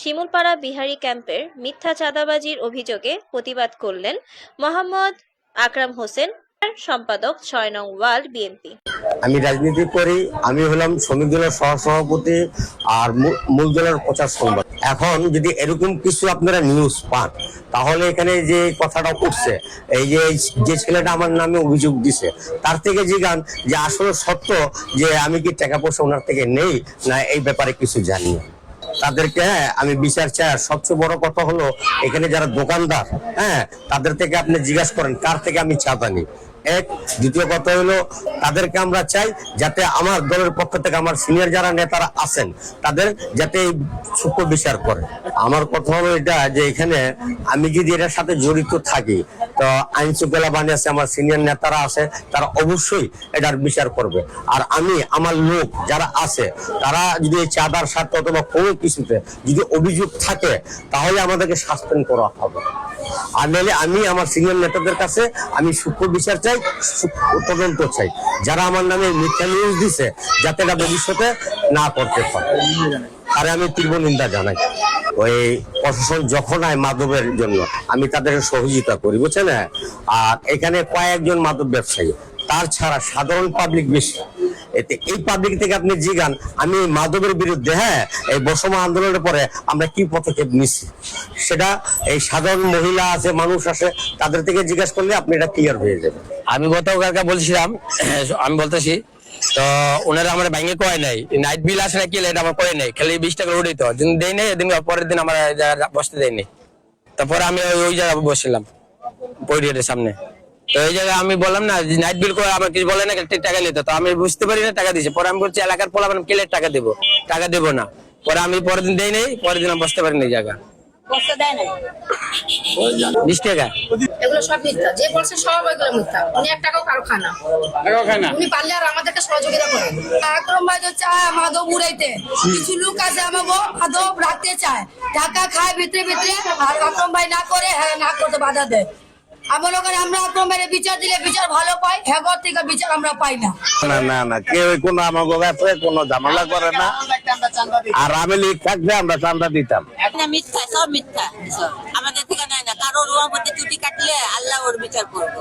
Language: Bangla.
শিমুলপাড়া বিহারী ক্যাম্পের মিথ্যা চাঁদাবাজির অভিযোগে প্রতিবাদ করলেন মোহাম্মদ আকরাম হোসেন, সম্পাদক ৬ নং ওয়ার্ড বিএনপি। আমি রাজনীতি করি, আমি হলাম শ্রমিক দলের সহসভাপতি আর মূল দলের প্রচার সম্পাদক। এখন যদি এরকম কিছু আপনারা নিউজ পান তাহলে এখানে যে কথাটা উঠছে, এই যে ছেলেটা আমার নামে অভিযোগ দিছে তার থেকে জিজ্ঞান যে আসলে সত্য যে আমি কি টাকা পয়সা ওনার থেকে নেই না এই ব্যাপারে কিছু জানি না। তাদেরকে আমি বিচার চাই। আর সবচেয়ে বড় কথা হলো এখানে যারা দোকানদার তাদের থেকে আপনি জিজ্ঞাসা করেন কার থেকে আমি চাঁদা নিই। এক, দ্বিতীয় কথা হলো তাদেরকে আমরা চাই যাতে আমার দলের পক্ষ থেকে আমার সিনিয়র যারা নেতারা আছেন তাদের যাতে সূক্ষ্ম বিচার করে। আমার কথা হলো এটা যে এখানে আমি যদি এটার সাথে জড়িত থাকি তো আইন শৃঙ্খলা বাহিনী আছে, আমার সিনিয়র নেতারা আছে, তারা অবশ্যই এটার বিচার করবে। আর আমি আমার লোক যারা আছে তারা যদি এই চাঁদার সাথে অথবা কোনো কিছুতে যদি অভিযোগ থাকে তাহলে আমাদেরকে সাসপেন্ড করা হবে। আর নাহলে আমি আমার সিনিয়র নেতাদের কাছে আমি সূক্ষ্ম বিচার চাই, তদন্ত চাই। যারা আমার নামে মিথ্যা নিউজ দিছে যাতে এটা ভবিষ্যতে না করতে পারে, আরে আমি তীব্র নিন্দা জানাই। ওই প্রশাসন যখন আয় মাদকের জন্য আমি তাদের সহযোগিতা করি, বুঝছেন। আর এখানে কয়েকজন মাদক ব্যবসায়ী, তার ছাড়া সাধারণ পাবলিক বেশি। এতে এই পাবলিক থেকে আপনি জিজ্ঞান আমি মাদকের বিরুদ্ধে এই বর্ষমান আন্দোলনের পরে আমরা কি পদক্ষেপ নিচ্ছি, সেটা এই সাধারণ মহিলা আছে, মানুষ আছে, তাদের থেকে জিজ্ঞাসা করলে আপনি এটা ক্লিয়ার হয়ে যাবে। আমি গতকালকে বলছিলাম, আমি বলতেছি তো ওনারা আমার ব্যাংকে কয় নাই, নাইট বিল আসে নাকি এটা আমার করে নাই, খালি 20 টাকা উঠে তো দিন দেয় নেই, এদিন পরের দিন আমার বসতে দেয়নি। তারপরে আমি ওই জায়গায় বসছিলাম পরিবারের সামনে। তো এই জায়গায় আমি বললাম না নাইট বিল করে আমার কিছু বলে না, টাকা নিতে। তো আমি বুঝতে পারি না টাকা দিয়েছে। পরে আমি বলছি এলাকার পোলা মানে কেলে টাকা দেবো, টাকা দেবো না। পরে আমি পরের দিন দেই নেই, পরের দিন আমি বসতে পারিনি এই জায়গা। 20 টাকা এগুলো সব মিথ্যা, যে বলছে সব এগুলো মিথ্যা। উনি 1 টাকাও কারো খানা, উনি পারলে আর আমাদেরকে সহযোগিতা করেন। আকরাম ভাই তো চায় মাদক উড়াইতে, কিছু লোক আছে আমাকে মাদক রাখতে চায়, টাকা খায় ভিতরে ভিতরে। আর আকরাম ভাই না করে, না করতে বাধা দেয়। আমরা আকরাম ভাইয়ের বিচার দিলে বিচার ভালো পাই, হ্যাঁ থেকে বিচার আমরা পাই না। না কেউ কোনো আমাকে ব্যাপারে কোনো ঝামেলা করে না। আর আমি লিখ থাকবে আমরা চান্দা দিতাম। মিথ্যা, সব মিথ্যা, আমাদের থেকে নেয় না। কারোর মধ্যে চুটি কাটলে আল্লাহ ওর বিচার করবো।